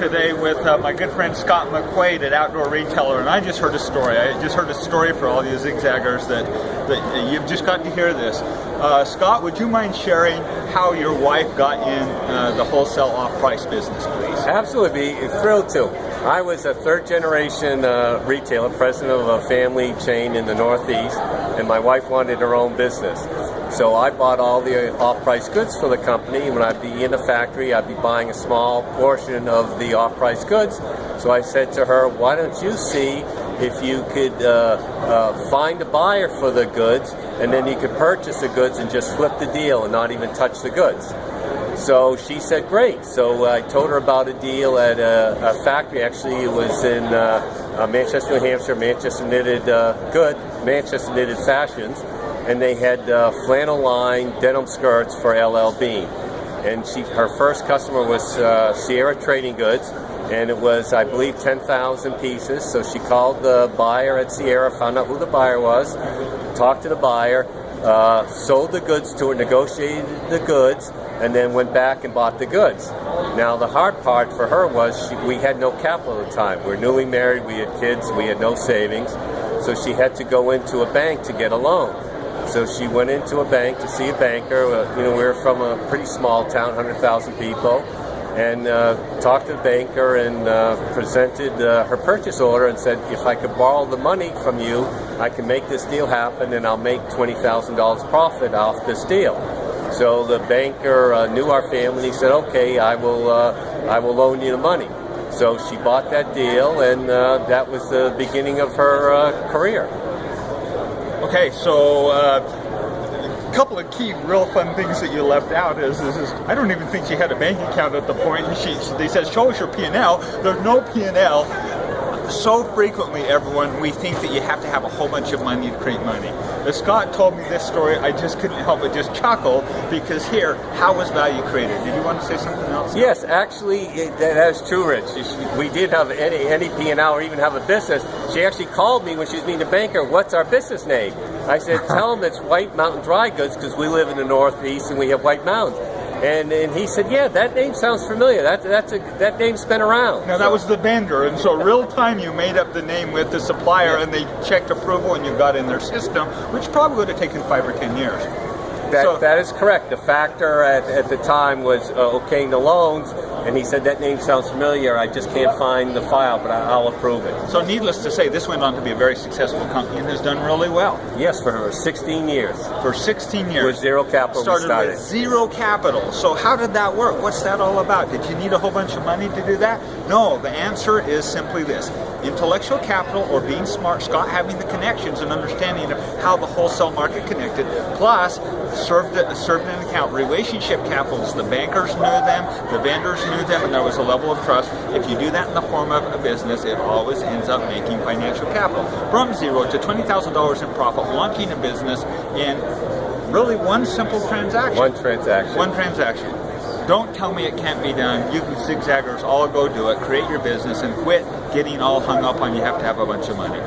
today with my good friend Scott McQuaid at Outdoor Retailer, and I just heard a story. I just heard a story for all you Zigzaggers that you've just got to hear this. Scott, would you mind sharing how your wife got in the wholesale off-price business, please? Absolutely, be thrilled to. I was a third-generation retailer, president of a family chain in the Northeast, and my wife wanted her own business. So I bought all the off-price goods for the company. When I'd be in a factory, I'd be buying a small portion of the off-price goods. So I said to her, why don't you see if you could find a buyer for the goods, and then you could purchase the goods and just flip the deal and not even touch the goods. So she said, great. So I told her about a deal at a factory. Actually, it was in Manchester, New Hampshire, Manchester Knitted Fashions. And they had flannel lined denim skirts for LL Bean. And her first customer was Sierra Trading Goods, and it was, I believe, 10,000 pieces. So she called the buyer at Sierra, found out who the buyer was, talked to the buyer, sold the goods to her, negotiated the goods, and then went back and bought the goods. Now the hard part for her was we had no capital at the time. We were newly married, we had kids, we had no savings, so she had to go into a bank to get a loan. So she went into a bank to see a banker. We were from a pretty small town, 100,000 people, and talked to the banker and presented her purchase order and said, if I could borrow the money from you, I can make this deal happen and I'll make $20,000 profit off this deal. So the banker knew our family. He said, okay, I will loan you the money. So she bought that deal, and that was the beginning of her career. Okay, so a couple of key real fun things that you left out is I don't even think she had a bank account at the point, and they said, show us your P&L. There's no P&L. So frequently, everyone, we think that you have to have a whole bunch of money to create money. As Scott told me this story, I just couldn't help but just chuckle, because here, how was value created? Did you want to say something else? Yes, actually, that is true, Rich. We did have any P&L or even have a business. She actually called me when she was meeting the banker, what's our business name? I said, tell them it's White Mountain Dry Goods, because we live in the Northeast and we have White Mountains. And he said, yeah, that name sounds familiar. That name's been around. Now, that was the vendor, and so real time you made up the name with the supplier, and they checked approval, and you got in their system, which probably would have taken 5 or 10 years. That is correct. The factor at the time was okaying the loans, and he said, that name sounds familiar. I just can't find the file, but I'll approve it. So needless to say, this went on to be a very successful company and has done really well. Yes, for 16 years. For 16 years. With zero capital. Started with zero capital. So how did that work? What's that all about? Did you need a whole bunch of money to do that? No, the answer is simply this. Intellectual capital, or being smart, Scott having the connections and understanding of how the wholesale market connected, plus served an account. Relationship capitals, the bankers knew them, the vendors knew them, and there was a level of trust. If you do that in the form of a business, it always ends up making financial capital. From zero to $20,000 in profit, launching a business in really one simple transaction. One transaction. One transaction. Don't tell me it can't be done. You Zigzaggers all go do it, create your business, and quit getting all hung up on you have to have a bunch of money.